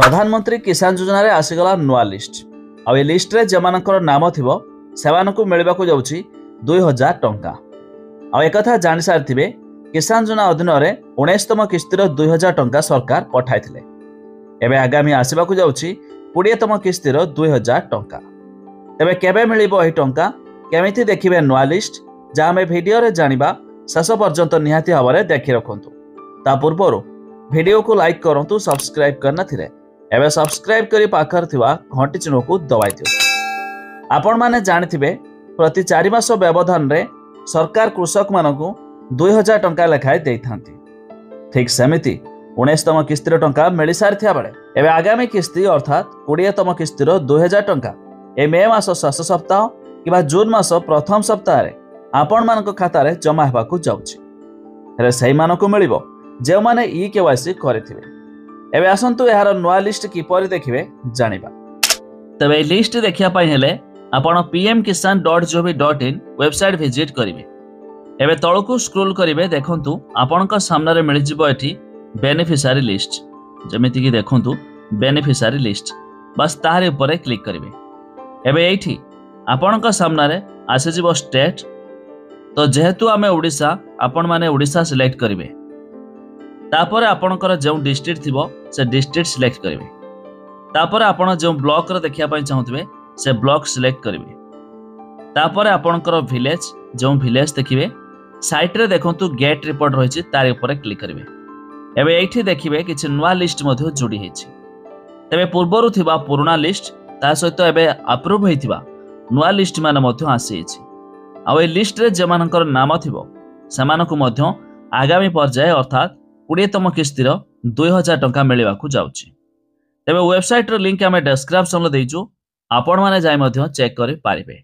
प्रधानमंत्री किसान योजना रे आसीगला नुआ लिस्ट आ लिस्ट रे जमानकर नाम थिबो सेवानकु मिलबाकू जाउछि 2000 टंका। आ एकथा जानि सारथिबे किसान योजना अधीन रे 19तम किस्तिर 2000 टंका सरकार पठाइथिले। एबे आगामी आसीबाकू जाउछि 20तम किस्तिर 2000 टंका। तेबे केबे मिलिबो एही टंका केमिति देखिबे नुआ लिस्ट जा हमें वीडियो रे जानिबा शेष पर्यंत निहाती भाव देखि रखंतु। ता पूर्वरु वीडियो को लाइक करंतु, सब्सक्राइब करना थिले एबे सब्सक्राइब करी पाखर थिबा घंटी चिन्ह को दबाइ दियो। आपण माने जानिथिबे प्रति 4 मास व्यवधान रे सरकार कृषक मानकु 2000 टंका लेखाय देइथांती। ठीक सेमिति 19तम किस्तिर टंका मिली सारथिया बेले एबे आगामी किस्ती अर्थात 20तम किस्तिर 2000 टंका ए मे मास शेष सप्ताह किबा जून मास प्रथम सप्ताह रे आपण मानक खाता रे जमा हेबाकू जाउछि। रे सही मानकु मिलिबो जे माने ई केवाईसी करिथिबे। एबे आसंतु यार नुआ लिस्ट किपरि देखिबे जानिबा। तबे लिस्ट देखिया पई हेले आपण pmkisan.gov.in वेबसाइट विजिट करिवे। एबे तळकू स्क्रॉल करिवे, देखंतु आपणक सामने रे मिलि जिवो एठी बेनिफिशियरी लिस्ट। जेमिति कि देखंतु बेनिफिशियरी लिस्ट, बस ताहारे ऊपर क्लिक करिवे। एबे एठी आपणक सामने रे आसे जिवो स्टेट। तो जेहेतु आमे ओडिसा, आपण माने ओडिसा सिलेक्ट करिवे। तापर आपणकर जो डिस्ट्रिक्ट थिबो से डिस्ट्रिक्ट सिलेक्ट करिवे। तापर आपण जो ब्लॉक रे देखिया पई चाहउतबे से ब्लॉक सिलेक्ट करिवे। तापर आपणकर विलेज जो विलेज देखिवे, साइट रे देखंतु गेट रिपोर्ट रहिछि तार ऊपर क्लिक करिवे। एबे एठी देखिवे किछि नुआ लिस्ट मध्ये जोडी हेछि। तबे पूर्वरु थिबा पुराना लिस्ट ता सहित एबे अप्रूव हेतिबा नुआ लिस्ट माने मध्ये आसी हेछि। आ ए लिस्ट रे जेमानकर नाम थिबो सेमानकु मध्ये आगामी पर्याय अर्थात 20तम किस्तिर 2000 टंका मिलवाकू जाउछि। तेबे वेबसाइट रो लिंक हमें डिस्क्रिप्शन रे देइछु, आपण माने जाय मध्ये चेक करि पारिबे।